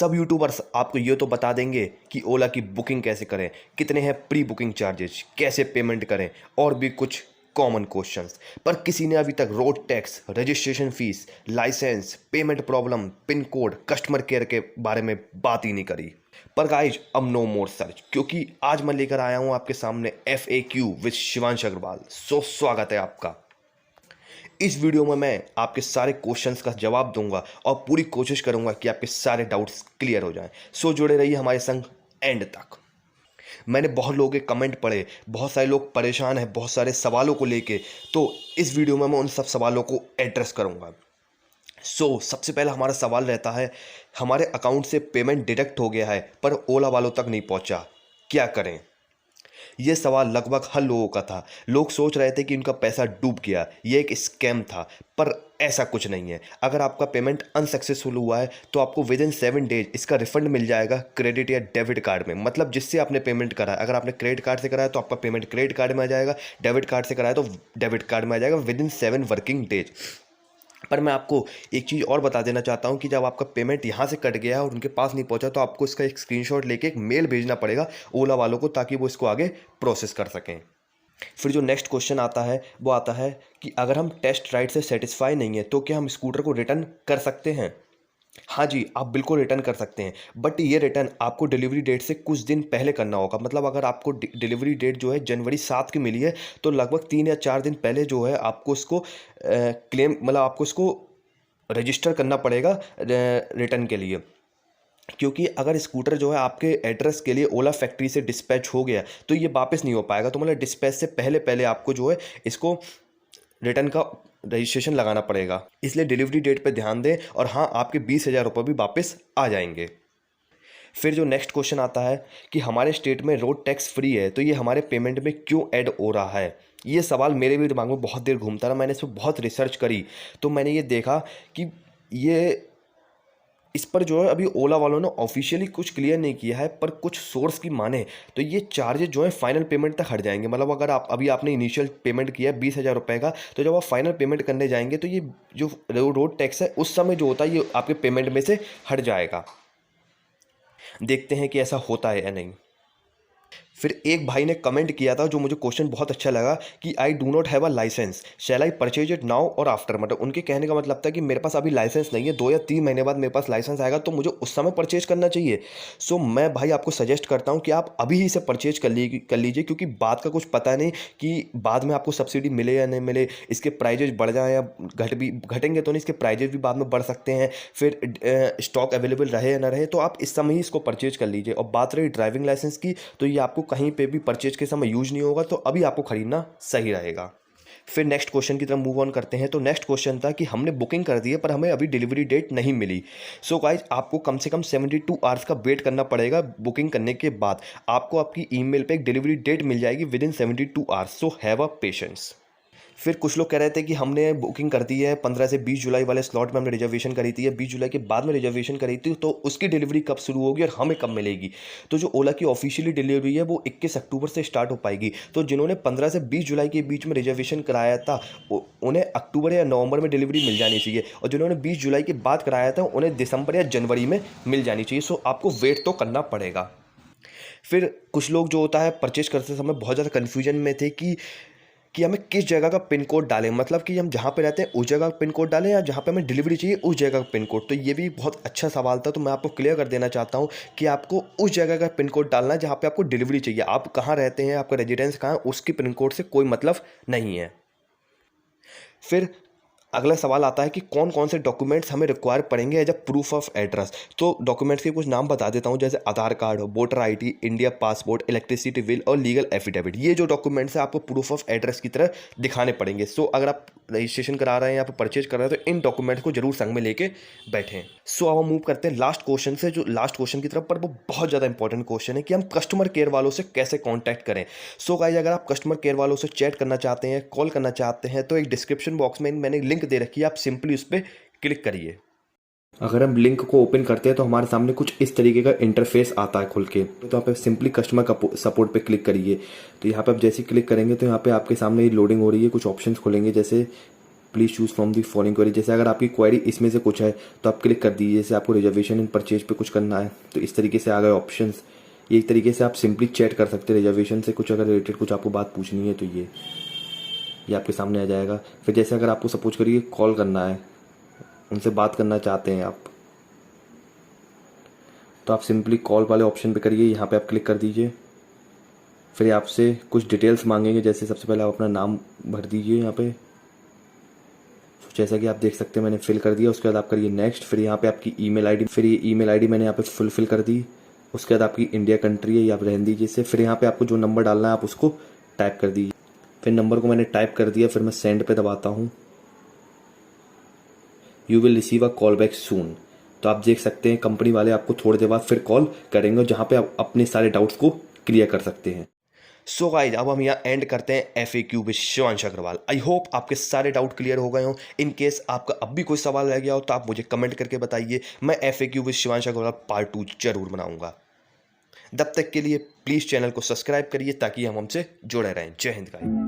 सब यूट्यूबर्स आपको ये तो बता देंगे कि ओला की बुकिंग कैसे करें, कितने हैं प्री बुकिंग चार्जेस, कैसे पेमेंट करें और भी कुछ कॉमन क्वेश्चंस। पर किसी ने अभी तक road tax, registration fees, licence, payment problem, pin code, customer care के बारे में बात ही नहीं करी। पर गाइज अब नो मोर सर्च, क्योंकि आज मैं लेकर आया हूं आपके सामने FAQ विद शिवांश अग्रवाल। सो स्वागत है आपका। इस वीडियो में मैं आपके सारे क्वेश्चंस का जवाब दूंगा और पूरी कोशिश करूंगा कि आपके सारे डाउट्स क्लियर हो जाएं। सो जुड़े रहिए हमारे संग एंड तक। मैंने बहुत लोगों के कमेंट पढ़े, बहुत सारे लोग परेशान हैं बहुत सारे सवालों को लेके, तो इस वीडियो में मैं उन सब सवालों को एड्रेस करूंगा। सबसे पहला हमारा सवाल रहता है, हमारे अकाउंट से पेमेंट डिडक्ट हो गया है पर ओला वालों तक नहीं पहुंचा, क्या करें? ये सवाल लगभग हर लोगों का था। लोग सोच रहे थे कि उनका पैसा डूब गया, ये एक स्कैम था, पर ऐसा कुछ नहीं है। अगर आपका पेमेंट अनसक्सेसफुल हुआ है तो आपको विद इन 7 डेज इसका रिफंड मिल जाएगा क्रेडिट या डेबिट कार्ड में। मतलब जिससे आपने पेमेंट करा है, अगर आपने क्रेडिट कार्ड से कराया तो आपका पेमेंट क्रेडिट कार्ड में आ जाएगा, डेबिट कार्ड से कराया तो डेबिट कार्ड में आ जाएगा विद इन 7 वर्किंग डेज। पर मैं आपको एक चीज़ और बता देना चाहता हूं कि जब आपका पेमेंट यहाँ से कट गया है और उनके पास नहीं पहुंचा तो आपको इसका एक स्क्रीनशॉट लेके एक मेल भेजना पड़ेगा ओला वालों को, ताकि वो इसको आगे प्रोसेस कर सकें। फिर जो नेक्स्ट क्वेश्चन आता है वो आता है कि अगर हम टेस्ट राइड से सेटिस्फाई नहीं है तो क्या हम स्कूटर को रिटर्न कर सकते हैं? हाँ जी, आप बिल्कुल रिटर्न कर सकते हैं, बट ये रिटर्न आपको डिलीवरी डेट से कुछ दिन पहले करना होगा। मतलब अगर आपको डिलीवरी डेट जो है जनवरी 7 की मिली है तो लगभग 3 या 4 दिन पहले जो है आपको इसको क्लेम, मतलब आपको इसको रजिस्टर करना पड़ेगा रिटर्न के लिए। क्योंकि अगर स्कूटर जो है आपके एड्रेस के लिए ओला फैक्ट्री से डिस्पैच हो गया तो ये वापस नहीं हो पाएगा। तो मतलब डिस्पैच से पहले पहले आपको जो है इसको रिटर्न का रजिस्ट्रेशन लगाना पड़ेगा, इसलिए डिलीवरी डेट पे ध्यान दें। और हाँ, आपके 20,000 रुपये भी वापस आ जाएंगे। फिर जो नेक्स्ट क्वेश्चन आता है कि हमारे स्टेट में रोड टैक्स फ्री है तो ये हमारे पेमेंट में क्यों ऐड हो रहा है? ये सवाल मेरे भी दिमाग में बहुत देर घूमता रहा। मैंने इस पर बहुत रिसर्च करी तो मैंने ये देखा कि ये इस पर जो है अभी ओला वालों ने ऑफिशियली कुछ क्लियर नहीं किया है, पर कुछ सोर्स की माने तो ये चार्जेस जो है फाइनल पेमेंट तक हट जाएंगे। मतलब अगर आप अभी आपने इनिशियल पेमेंट किया है 20,000 रुपये का, तो जब आप फाइनल पेमेंट करने जाएंगे तो ये जो रोड टैक्स है उस समय जो होता है ये आपके पेमेंट में से हट जाएगा। देखते हैं कि ऐसा होता है या नहीं। फिर एक भाई ने कमेंट किया था जो मुझे क्वेश्चन बहुत अच्छा लगा कि I do not have a licence, shall I purchase it now और आफ्टर। मतलब उनके कहने का मतलब था कि मेरे पास अभी लाइसेंस नहीं है, 2 या 3 महीने बाद मेरे पास लाइसेंस आएगा तो मुझे उस समय परचेज करना चाहिए। मैं भाई आपको सजेस्ट करता हूँ कि आप अभी ही इसे परचेज कर लीजिए, क्योंकि बात का कुछ पता नहीं कि बाद में आपको सब्सिडी मिले या नहीं मिले, इसके प्राइजेज बढ़ जाएँ या घटेंगे तो नहीं, इसके प्राइजेज भी बाद में बढ़ सकते हैं। फिर स्टॉक अवेलेबल रहे या ना रहे, तो आप इस समय ही इसको परचेज कर लीजिए। और बात रही ड्राइविंग लाइसेंस की, तो ये आपको कहीं पे भी परचेज के समय यूज नहीं होगा, तो अभी आपको खरीदना सही रहेगा। फिर नेक्स्ट क्वेश्चन की तरफ मूव ऑन करते हैं। तो नेक्स्ट क्वेश्चन था कि हमने बुकिंग कर दी है पर हमें अभी डिलीवरी डेट नहीं मिली। गाइज आपको कम से कम 72 आवर्स का वेट करना पड़ेगा। बुकिंग करने के बाद आपको आपकी ईमेल पे एक डिलीवरी डेट मिल जाएगी with in 72 hours. Have a patience. फिर कुछ लोग कह रहे थे कि हमने बुकिंग कर दी है 15 से 20 जुलाई वाले स्लॉट में हमने रिजर्वेशन करी थी, 20 जुलाई के बाद में रिजर्वेशन करी थी, तो उसकी डिलीवरी कब शुरू होगी और हमें कब मिलेगी? तो जो ओला की ऑफिशियली डिलीवरी है वो 21 अक्टूबर से स्टार्ट हो पाएगी। तो जिन्होंने 15 से 20 जुलाई के बीच में रिजर्वेशन कराया था उन्हें अक्टूबर या नवंबर में डिलीवरी मिल जानी चाहिए, और जिन्होंने 20 जुलाई के बाद कराया था उन्हें दिसंबर या जनवरी में मिल जानी चाहिए। आपको वेट तो करना पड़ेगा। फिर कुछ लोग जो होता है परचेज करते समय बहुत ज़्यादा कन्फ्यूजन में थे कि हमें किस जगह का पिन कोड डालें, मतलब कि हम जहाँ पे रहते हैं उस जगह का पिन कोड डालें या जहाँ पे हमें डिलीवरी चाहिए उस जगह का पिन कोड। तो ये भी बहुत अच्छा सवाल था, तो मैं आपको क्लियर कर देना चाहता हूँ कि आपको उस जगह का पिन कोड डालना है जहाँ पे आपको डिलीवरी चाहिए। आप कहाँ रहते हैं, आपका रेजिडेंस कहाँ है, उसके पिन कोड से कोई मतलब नहीं है। फिर अगला सवाल आता है कि कौन कौन से डॉक्यूमेंट्स हमें रिक्वायर पड़ेंगे as a proof of address. तो डॉक्यूमेंट्स के कुछ नाम बता देता हूँ, जैसे Aadhaar card, voter ID, India passport, electricity bill और लीगल एफिडेविट। ये जो डॉक्यूमेंट्स हैं आपको प्रूफ ऑफ एड्रेस की तरह दिखाने पड़ेंगे। अगर आप रजिस्ट्रेशन करा रहे हैं या परचेज कर रहे हैं तो इन डॉक्यूमेंट्स को जरूर संग में लेके बैठें। अब हम मूव करते हैं लास्ट क्वेश्चन से, जो लास्ट क्वेश्चन की तरफ, पर वो बहुत ज़्यादा इंपॉर्टेंट क्वेश्चन है कि हम कस्टमर केयर वालों से कैसे कॉन्टैक्ट करें। गाइस अगर आप कस्टमर केयर वालों से चैट करना चाहते हैं, कॉल करना चाहते हैं, तो एक डिस्क्रिप्शन बॉक्स में मैंने लिंक दे रखी है, आप सिंपली उस पर क्लिक करिए। अगर हम लिंक को ओपन करते हैं तो हमारे सामने कुछ इस तरीके का इंटरफेस आता है खुल के। तो यहाँ पे सिंपली कस्टमर सपोर्ट पे क्लिक करिए। तो यहाँ पे आप जैसे क्लिक करेंगे तो यहाँ पे आपके सामने लोडिंग हो रही है, कुछ ऑप्शंस खुलेंगे जैसे please choose from the following query. जैसे अगर आपकी क्वेरी इसमें से कुछ है तो आप क्लिक कर दीजिए। जैसे आपको रिजर्वेशन इन परचेज पे कुछ करना है तो इस तरीके से आ गए ऑप्शंस। ये एक तरीके से आप सिंपली चैट कर सकते हैं रिजर्वेशन से कुछ अगर रिलेटेड कुछ आपको बात पूछनी है तो ये आपके सामने आ जाएगा। फिर जैसे अगर आपको सपोज करिए कॉल करना है, उनसे बात करना चाहते हैं आप, तो आप सिंपली कॉल वाले ऑप्शन पे करिए, यहाँ पे आप क्लिक कर दीजिए। फिर ये आपसे कुछ डिटेल्स मांगेंगे। जैसे सबसे पहले आप अपना नाम भर दीजिए यहाँ पे। जैसा कि आप देख सकते हैं मैंने फिल कर दिया। उसके बाद आप करिए नेक्स्ट। फिर यहाँ पे आपकी ईमेल आईडी, फिर ये ईमेल आईडी मैंने यहाँ पे फुलफिल कर दी। उसके बाद आपकी इंडिया कंट्री है, ये आप रहने दीजिए इसे। फिर यहाँ पे आपको जो नंबर डालना है आप उसको टाइप कर दीजिए। फिर नंबर को मैंने टाइप कर दिया। फिर मैं सेंड पे दबाता हूँ। You will receive a call back soon. तो आप देख सकते हैं कंपनी वाले आपको थोड़ी देर बाद फिर कॉल करेंगे, जहाँ पे आप अपने सारे डाउट्स को क्लियर कर सकते हैं। सो गाइज, अब हम यहाँ एंड करते हैं FAQ with Shivansh Agarwal. I hope आपके सारे डाउट क्लियर हो गए हों। इन केस आपका अब भी कोई सवाल रह गया हो तो आप मुझे कमेंट करके बताइए। मैं FAQ with Shivansh Agarwal part 2 जरूर बनाऊंगा। तब तक के लिए प्लीज़ चैनल को सब्सक्राइब करिए ताकि हम हमसे जुड़े रहें। जय हिंद गाइज।